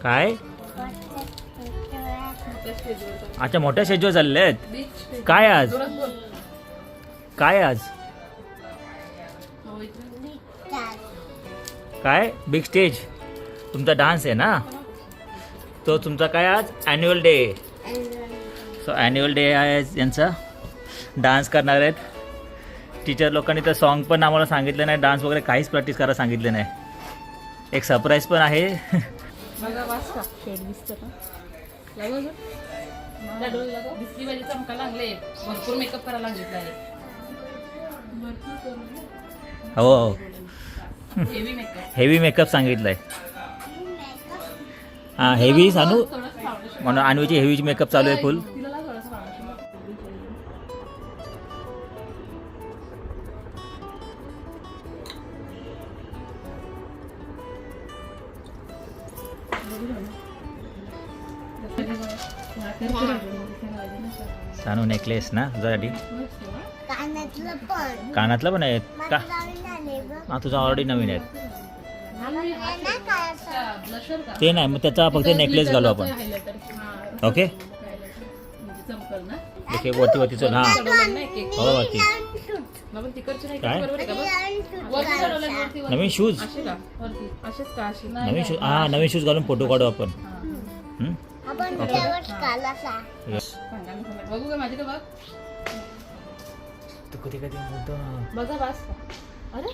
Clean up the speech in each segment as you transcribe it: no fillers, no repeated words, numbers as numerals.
काय अच्छा मोठ्या स्टेजवर चालले आहेत काय आज काय आज काय बिग स्टेज तुमचा डान्स आहे ना तो तुमचा काय आज annual day so annual day आहे यांचा डान्स करणार आहेत टीचर लोकांनी तर सॉन्ग पण आम्हाला सांगितलं नाही डान्स वगैरे काहीच प्रॅक्टिस करायला सांगितलं नाही एक सरप्राईज पण आहे भरपूर मेकअप करायला सांगितलं आहे हो हेवी मेकअप हेवी मेकअप सांगितलं आहे हां हेवी सांगू म्हणून अन्वीची हेवी मेकअप चालू आहे फुल सानू नेकलेस ना तुझ्यासाठी कानातलं पण आहे का हा तुझा ऑलरेडी नवीन आहे ते नाही मग त्याचा फक्त नेकलेस घालू आपण ओके ओके वरती वरती चल हां हो वरती काय नवीन शूज नवीन शूज हां नवीन शूज घालून फोटो काढू आपण बघू का माझी का बघ तू कधी कधी बोलतो ना बघा वास अरे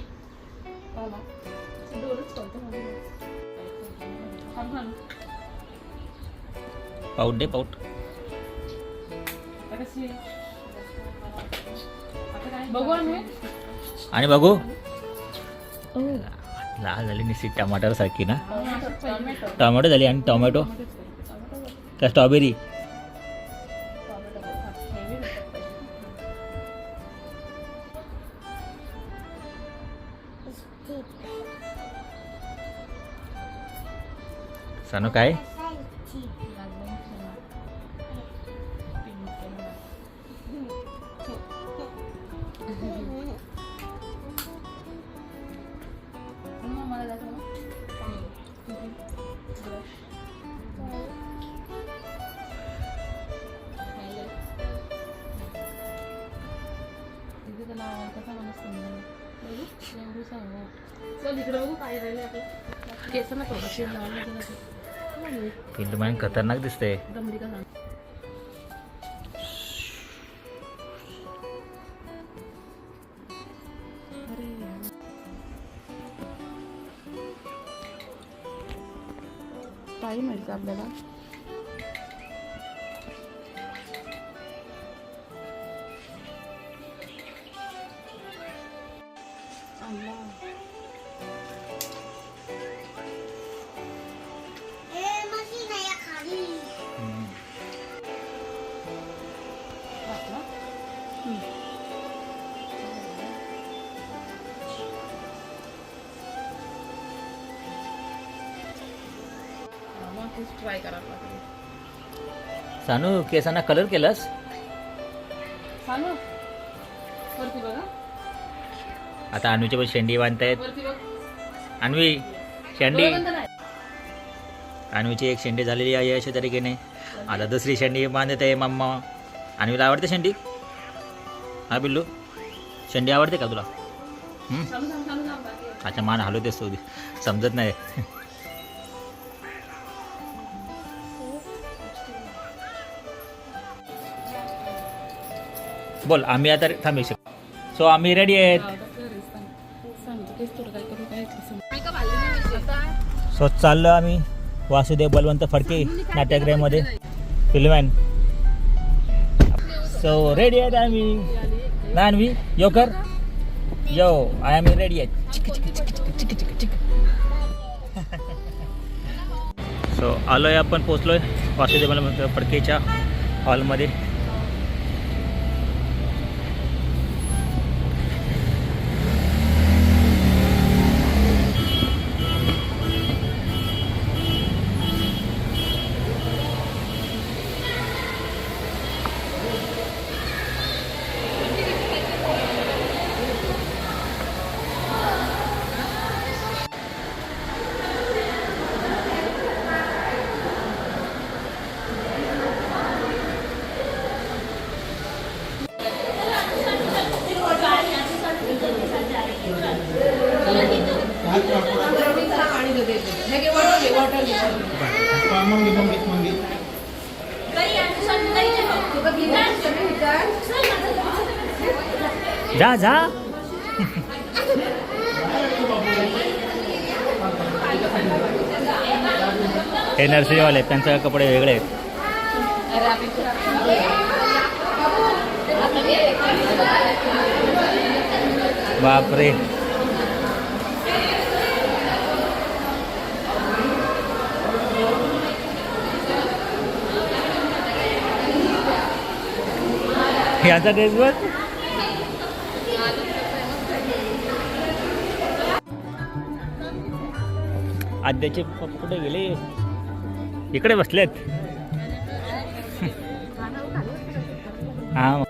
पाऊट दे पाऊट बघू आणि बघू लाल झाली निश्चित टमाटर सारखी ना टोमॅटो झाली आणि टोमॅटो का स्ट्रॉबेरी सानू काय पिंटू मॅन खतरनाक दिसते टाईम आहे का आपल्याला ट्राय करायला सानू केसांना कलर केलास सानू वरती बघा आता अन्वीचे पण शेंडी बांधतायत वरती बघ अन्वी शेंडी डोळे बंद नाही. अन्वीची एक शेंडी झालेली आहे अशा तरीकेने आता दुसरी शेंडी बांधत आहे मम्मा अन्वीला आवडते शेंडी हा बिल्लू शेंडी आवडते का तुला अच्छा मान हलवतेस तू समजत नाही बोल आम्ही आता थांबू शकतो सो आम्ही रेडी आहेत सो चाललो आम्ही वासुदेव बलवंत फडके नाट्यगृहामध्ये फिल्मॅन सो रेडी आहेत आम्ही ना अन्वी यो कर यो आय एम रेडी आहेत सो आलोय आपण पोचलोय वासुदेव बलवंत फडकेच्या हॉलमध्ये जा जा. हे नर्सरीवाले आहेत, त्यांचे कपडे वेगळे आहेत. बापरे. याचा ड्रेस बघ. आद्याचे कुठे गेले? इकडे बसलेत. हा